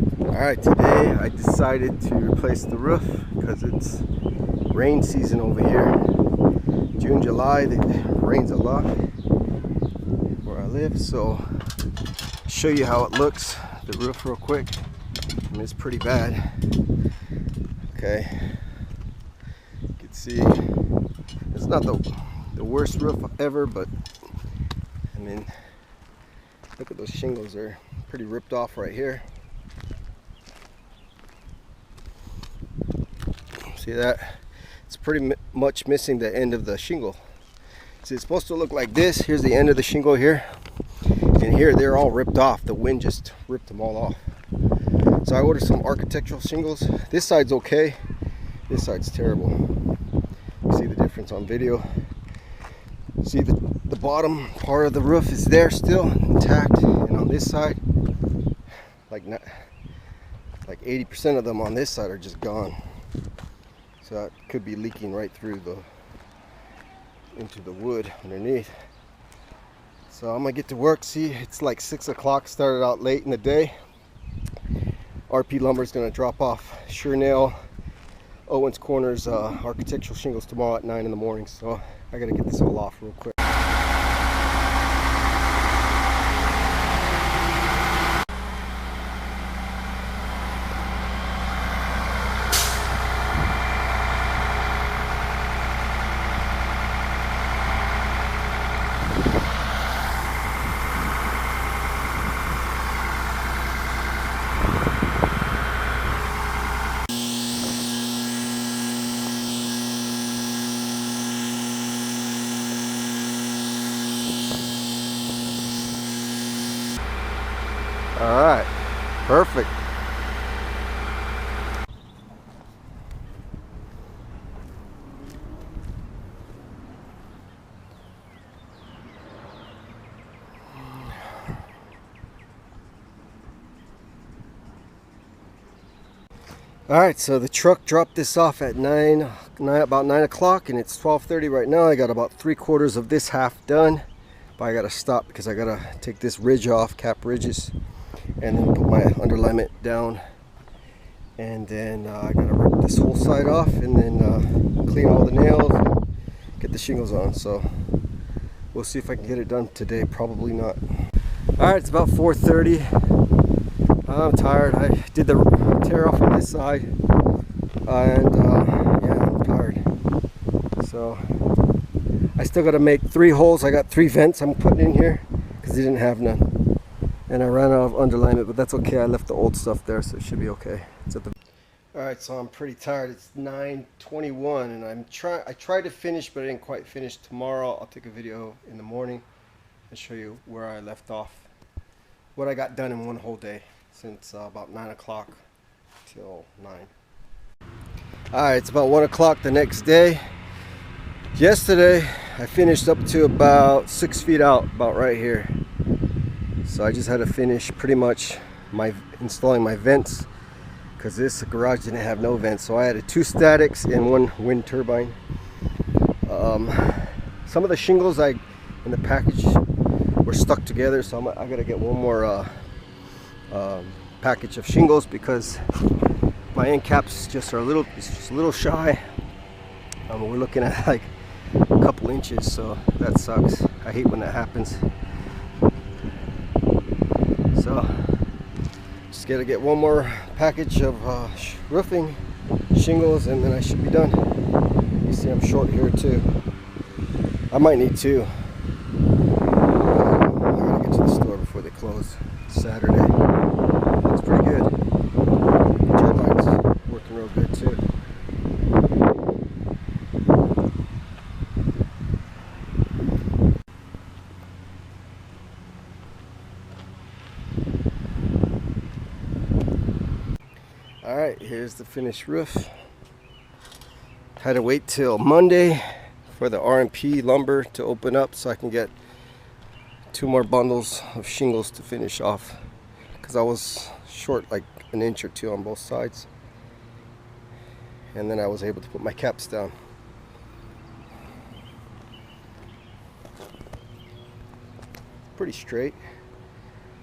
Alright, today I decided to replace the roof because it's rain season over here. June, July, it rains a lot where I live, so I'll show you how it looks, the roof real quick. I mean, it's pretty bad. Okay, you can see it's not the worst roof ever, but I mean, look at those shingles, they're pretty ripped off right here. See that? It's pretty much missing the end of the shingle. See, it's supposed to look like this. Here's the end of the shingle here. And here, they're all ripped off. The wind just ripped them all off. So I ordered some architectural shingles. This side's okay. This side's terrible. You see the difference on video. See the bottom part of the roof is there still intact. And on this side, like 80% of them on this side are just gone. So that could be leaking right through into the wood underneath. So I'm gonna get to work. See, it's like 6 o'clock, started out late in the day. RP Lumber is gonna drop off Shernail, Owens Corners architectural shingles tomorrow at 9 in the morning. So I gotta get this all off real quick. All right, perfect. All right, so the truck dropped this off at about 9 o'clock, and it's 12:30 right now. I got about 3/4 of this half done, but I gotta stop because I gotta take this ridge off, cap ridges, and then put my underlayment down, and then I gotta rip this whole side off, and then clean all the nails, get the shingles on. So we'll see if I can get it done today. Probably not. All right, it's about 4:30. I'm tired. I did the tear off on this side, and yeah, I'm tired. So I still got to make 3 holes. I got 3 vents I'm putting in here because they didn't have none, and I ran out of underlayment, but that's okay. I left the old stuff there, so it should be okay. It's at the all right, so I'm pretty tired. It's 9:21, and I tried to finish, but I didn't quite finish. Tomorrow I'll take a video in the morning and show you where I left off, what I got done in one whole day since about 9 o'clock till 9. All right, it's about 1 o'clock the next day. Yesterday I finished up to about 6 feet out, about right here. So I just had to finish pretty much installing my vents because this garage didn't have no vents. So I added 2 statics and 1 wind turbine. Some of the shingles in the package were stuck together, so I gotta get one more package of shingles because my end caps just are a little shy. We're looking at like a couple inches, so that sucks. I hate when that happens. So just gotta get one more package of roofing shingles, and then I should be done. You see I'm short here too. I might need 2. I gotta get to the store before they close. It's Saturday. It's pretty good. Turbines working real good too. All right, here's the finished roof. Had to wait till Monday for the RP Lumber to open up so I can get 2 more bundles of shingles to finish off because I was short like an inch or 2 on both sides, and then I was able to put my caps down. Pretty straight.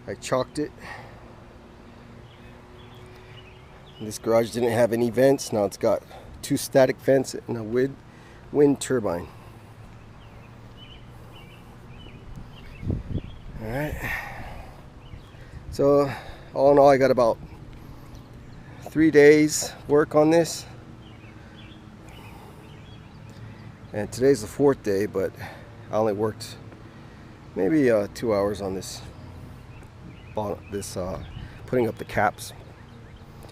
I chalked it This garage didn't have any vents. Now it's got 2 static vents and a wind turbine. Alright. So all in all, I got about 3 days work on this. And today's the 4th day, but I only worked maybe 2 hours on this putting up the caps,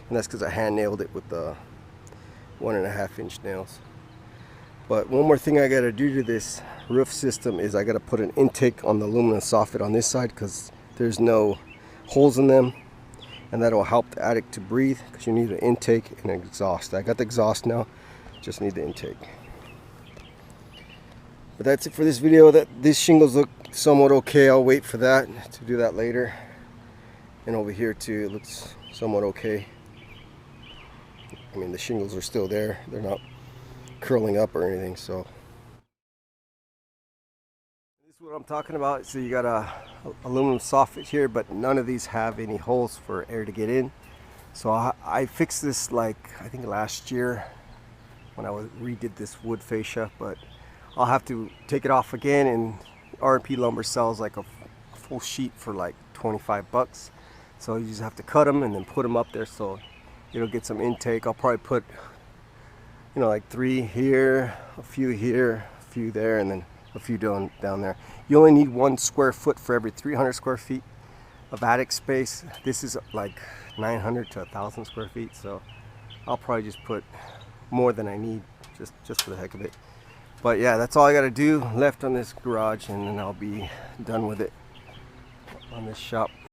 and that's because I hand nailed it with the 1.5 inch nails. But one more thing I got to do to this roof system is I got to put an intake on the aluminum soffit on this side, because there's no holes in them, and that'll help the attic to breathe, because you need an intake and an exhaust. I got the exhaust now, just need the intake. But that's it for this video. These shingles look somewhat okay. I'll wait for that to do that later. And over here too, it looks somewhat okay. I mean, the shingles are still there. They're not curling up or anything, so. This is what I'm talking about. So you got a aluminum soffit here, but none of these have any holes for air to get in. So I fixed this, like, I think last year when I redid this wood fascia, but I'll have to take it off again, and R&P Lumber sells like a full sheet for like 25 bucks. So you just have to cut them and then put them up there so it'll get some intake. I'll probably put, you know, like 3 here, a few here, a few there, and then a few down there. You only need 1 square foot for every 300 square feet of attic space. This is like 900 to 1,000 square feet, so I'll probably just put more than I need just for the heck of it. But yeah, that's all I got to do left on this garage, and then I'll be done with it on this shop.